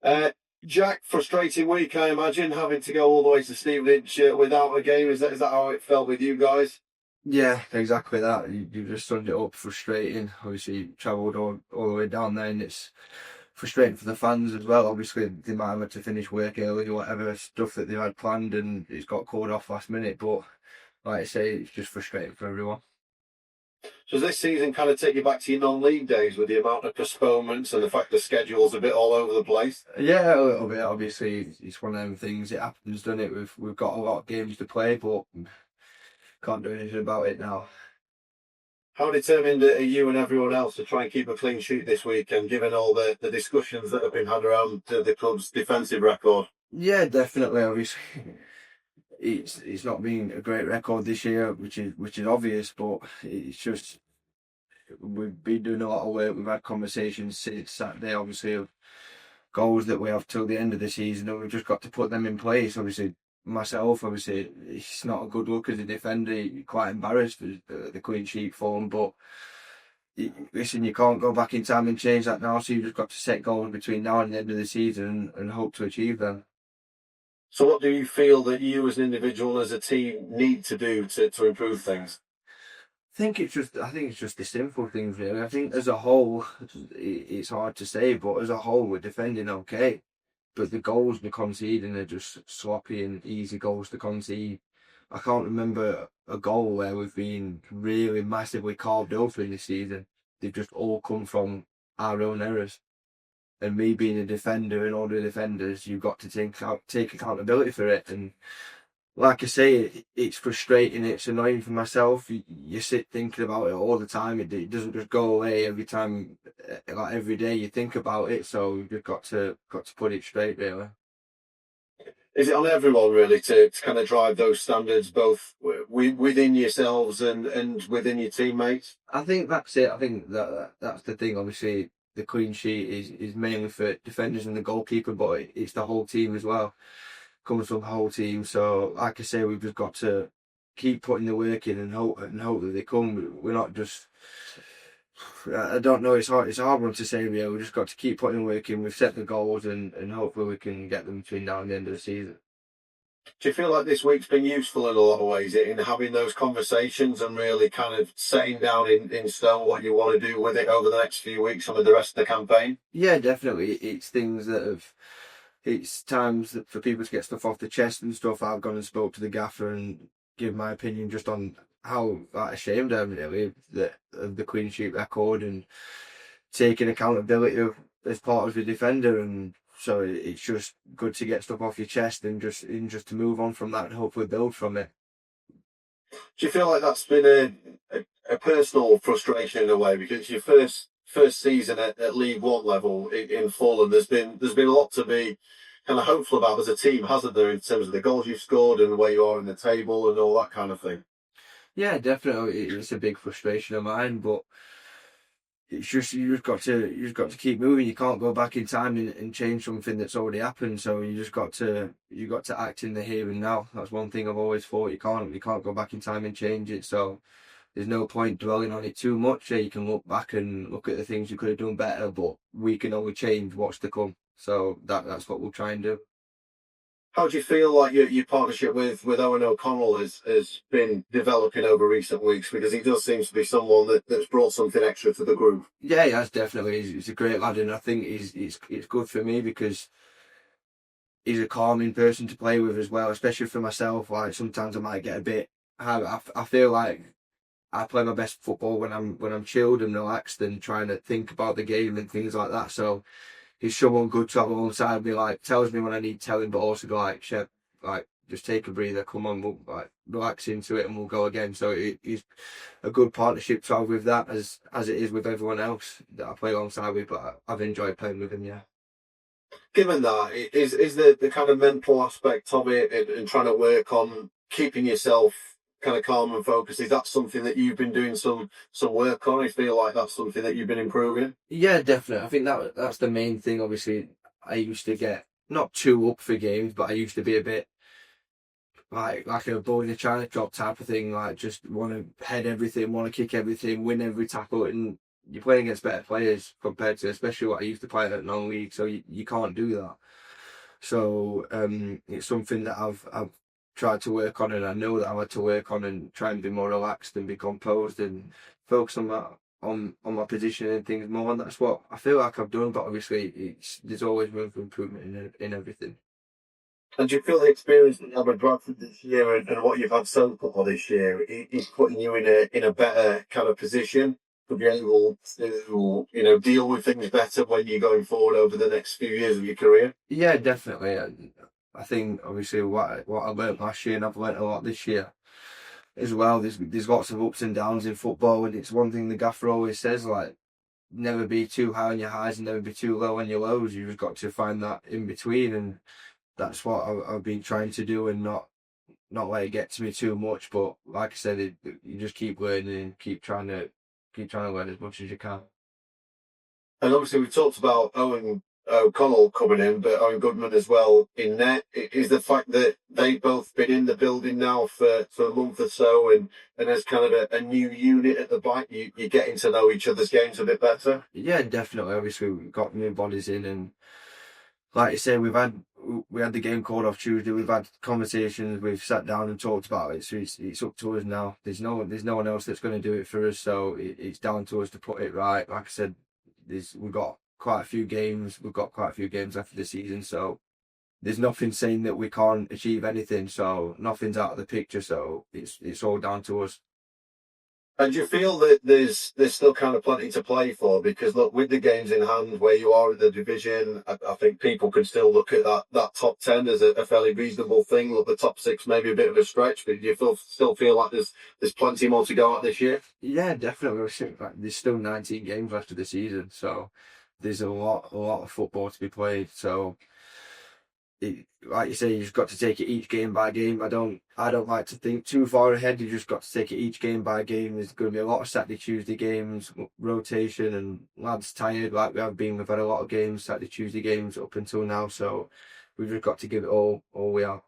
Uh, Jack, frustrating week, I imagine, having to go all the way to Stevenage without a game. Is that how it felt with you guys? Yeah, exactly that. You just summed it up. Frustrating. Obviously, you travelled all the way down there, and it's frustrating for the fans as well. Obviously, they might have had to finish work early or whatever stuff that they had planned, and it's got called off last minute. But like I say, it's just frustrating for everyone. So does this season kind of take you back to your non-league days with the amount of postponements and the fact the schedule's a bit all over the place? Yeah, a little bit. Obviously, it's one of them things. It happens, doesn't it? We've got a lot of games to play, but can't do anything about it now. How determined are you and everyone else to try and keep a clean sheet this weekend, given all the discussions that have been had around the club's defensive record? Yeah, definitely. Obviously, it's not been a great record this year, which is obvious, but it's just we've been doing a lot of work. We've had conversations since Saturday, obviously, of goals that we have till the end of the season, and we've just got to put them in place. Obviously, myself, obviously, it's not a good look as a defender. You're quite embarrassed for the clean sheet form, but listen, you can't go back in time and change that now. So you've just got to set goals between now and the end of the season and hope to achieve them. So what do you feel that you as an individual, as a team, need to do to improve things? I think it's just the simple things really. I think as a whole, it's hard to say, but as a whole, we're defending okay. But the goals we're conceding are just sloppy and easy goals to concede. I can't remember a goal where we've been really massively carved over in this season. They've just all come from our own errors. And me being a defender and all the defenders, you've got to take accountability for it. And like I say, it's frustrating. It's annoying for myself. You sit thinking about it all the time. It doesn't just go away every time, like every day you think about it. So you've just got to put it straight, really. Is it on everyone really to kind of drive those standards both within yourselves and within your teammates? I think that's it. I think that's the thing. Obviously, the clean sheet is mainly for defenders and the goalkeeper, but it's the whole team as well. Comes from the whole team. So, like I say, we've just got to keep putting the work in and hope that they come. We're not just. I don't know. It's a hard one to say. Really, we just got to keep putting the work in. We've set the goals and hopefully we can get them between now and the end of the season. Do you feel like this week's been useful in a lot of ways in having those conversations and really kind of setting down in stone what you want to do with it over the next few weeks and with the rest of the campaign? Yeah, definitely. It's things that have. It's times that for people to get stuff off the chest and stuff. I've gone and spoke to the gaffer and give my opinion just on how like, ashamed I am really of the clean sheet record and taking accountability as part of the defender. And so it's just good to get stuff off your chest and just to move on from that and hopefully build from it. Do you feel like that's been a personal frustration in a way because it's your first season at League One level in full, and there's been a lot to be kind of hopeful about as a team, hasn't there, in terms of the goals you've scored and where you are in the table and all that kind of thing? Yeah, definitely, it's a big frustration of mine, but it's just you just got to keep moving. You can't go back in time and change something that's already happened. So you got to act in the here and now. That's one thing I've always thought. You can't go back in time and change it. So there's no point dwelling on it too much. You can look back and look at the things you could have done better, but we can only change what's to come. So that's what we'll try and do. How do you feel like your partnership with Owen O'Connell has been developing over recent weeks? Because he does seem to be someone that's brought something extra to the group. Yeah, he has definitely. He's a great lad, and I think it's good for me because he's a calming person to play with as well, especially for myself. Like sometimes I might get a bit. I feel like I play my best football when I'm chilled and relaxed and trying to think about the game and things like that. So he's someone good to have alongside me. Like tells me when I need telling, but also go like, Shep, like just take a breather. Come on, we'll like relax into it and we'll go again. So he's a good partnership to have with that as it is with everyone else that I play alongside with. But I've enjoyed playing with him. Yeah. Given that, is the kind of mental aspect of it and trying to work on keeping yourself kind of calm and focused, is that something that you've been doing some work on? I feel like that's something that you've been improving. Yeah, definitely. I think that's the main thing. Obviously, I used to get not too up for games, but I used to be a bit like a boy in a china shop type of thing. Like just want to head everything, want to kick everything, win every tackle, and you're playing against better players compared to, especially what I used to play at non-league, so you can't do that. So it's something that I've tried to work on, and I know that I've had to work on and try and be more relaxed and be composed and focus on that on my position and things more. And that's what I feel like I've done. But obviously, there's always room for improvement in everything. And do you feel the experience that you have with Bradford this year and what you've had so far this year is putting you in a better kind of position to be able to, deal with things better when you're going forward over the next few years of your career? Yeah, definitely. I think obviously what I learnt last year, and I've learnt a lot this year as well. There's lots of ups and downs in football, and it's one thing the gaffer always says, like, never be too high on your highs and never be too low on your lows. You've just got to find that in between, and that's what I've been trying to do, and not let it get to me too much. But like I said, you just keep learning and keep trying to learn as much as you can. And obviously, we talked about Owen O'Connell coming in, but Owen Goodman as well in net. Is the fact that they've both been in the building now for a month or so, and as kind of a new unit at the back, you're getting to know each other's games a bit better? Yeah, definitely. Obviously, we've got new bodies in, and like you say, we had the game called off Tuesday. We've had conversations. We've sat down and talked about it. So it's up to us now. There's no one else that's going to do it for us. So it's down to us to put it right. Like I said, we've got quite a few games. We've got quite a few games after the season. So there's nothing saying that we can't achieve anything. So nothing's out of the picture. So it's all down to us. And do you feel that there's still kind of plenty to play for? Because look, with the games in hand, where you are in the division, I think people can still look at that top 10 as a fairly reasonable thing. Look, the top 6 maybe a bit of a stretch, but do you still feel like there's plenty more to go at this year? Yeah, definitely. There's still 19 games left of the season, so there's a lot of football to be played. So, like you say, you've got to take it each game by game. I don't like to think too far ahead. You just got to take it each game by game. There's going to be a lot of Saturday, Tuesday games, rotation, and lads tired like we have been. We've had a lot of games, Saturday, Tuesday games up until now, so we've just got to give it all we are.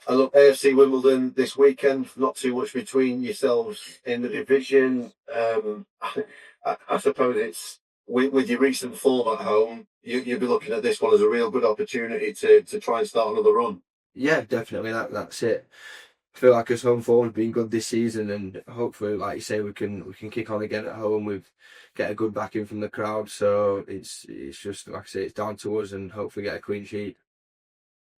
And look, AFC Wimbledon this weekend, not too much between yourselves in the division. I suppose it's with your recent form at home, you'll be looking at this one as a real good opportunity to try and start another run. Yeah, definitely. That's it. I feel like his home form's been good this season, and hopefully, like you say, we can kick on again at home with get a good backing from the crowd. So it's just like I say, it's down to us, and hopefully get a clean sheet.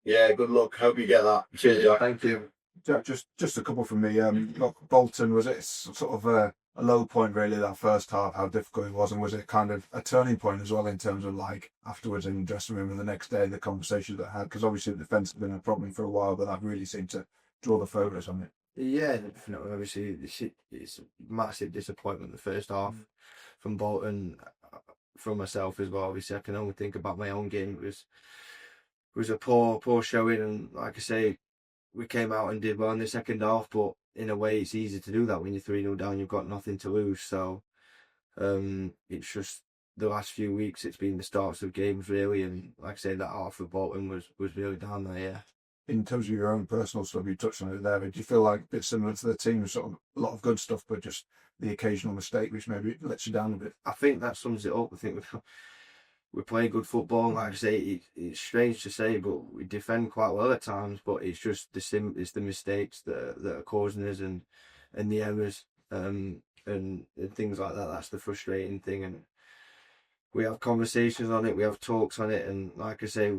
Yeah, good luck. Hope you get that. Cheers, Jack. Thank you. Jack, just a couple from me. Look, Bolton, was it sort of a low point really that first half? How difficult it was, and was it kind of a turning point as well in terms of like afterwards in the dressing room and the next day the conversations that had? Because obviously the defence has been a problem for a while, but that really seemed to draw the focus on it. Yeah, definitely. Obviously, it's a massive disappointment the first half from Bolton, from myself as well. Obviously, I can only think about my own game. It was a poor showing, and like I say, we came out and did well in the second half. But in a way, it's easy to do that when you're 3-0 down. You've got nothing to lose. So it's just the last few weeks. It's been the starts of games really, and like I say, that half of Bolton was really down there. Yeah. In terms of your own personal stuff, you touched on it there, but do you feel like a bit similar to the team, sort of a lot of good stuff, but just the occasional mistake which maybe lets you down a bit? I think that sums it up. I think we play good football. Like I say, it's strange to say, but we defend quite well at times. But it's just it's the mistakes that are causing us, and the errors, and things like that. That's the frustrating thing. And we have conversations on it, we have talks on it, and like I say,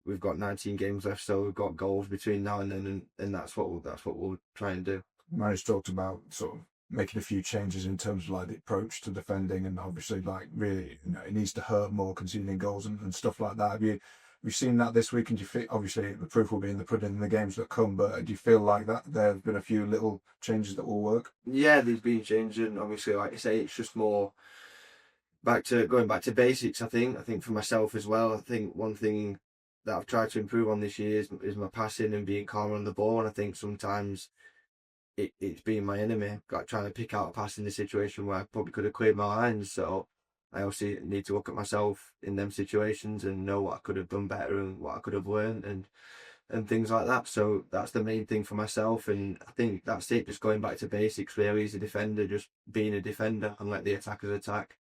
we've got 19 games left, so we've got goals between now and then, and that's what we'll try and do. Managed talked about sort of making a few changes in terms of like the approach to defending, and obviously like really, it needs to hurt more conceding goals and stuff like that. Have you seen that this week? And do you feel, obviously the proof will be in the pudding in the games that come, but do you feel like that there have been a few little changes that will work? Yeah, there's been changes, and obviously, like I say, it's just more going back to basics. I think for myself as well. I think one thing that I've tried to improve on this year is my passing and being calmer on the ball. And I think sometimes it's been my enemy, like trying to pick out a pass in the situation where I probably could have cleared my lines. So I also need to look at myself in them situations and know what I could have done better and what I could have learned. And and things like that. So that's the main thing for myself, and I think that's it. Just going back to basics, really, as a defender, just being a defender and let the attackers attack.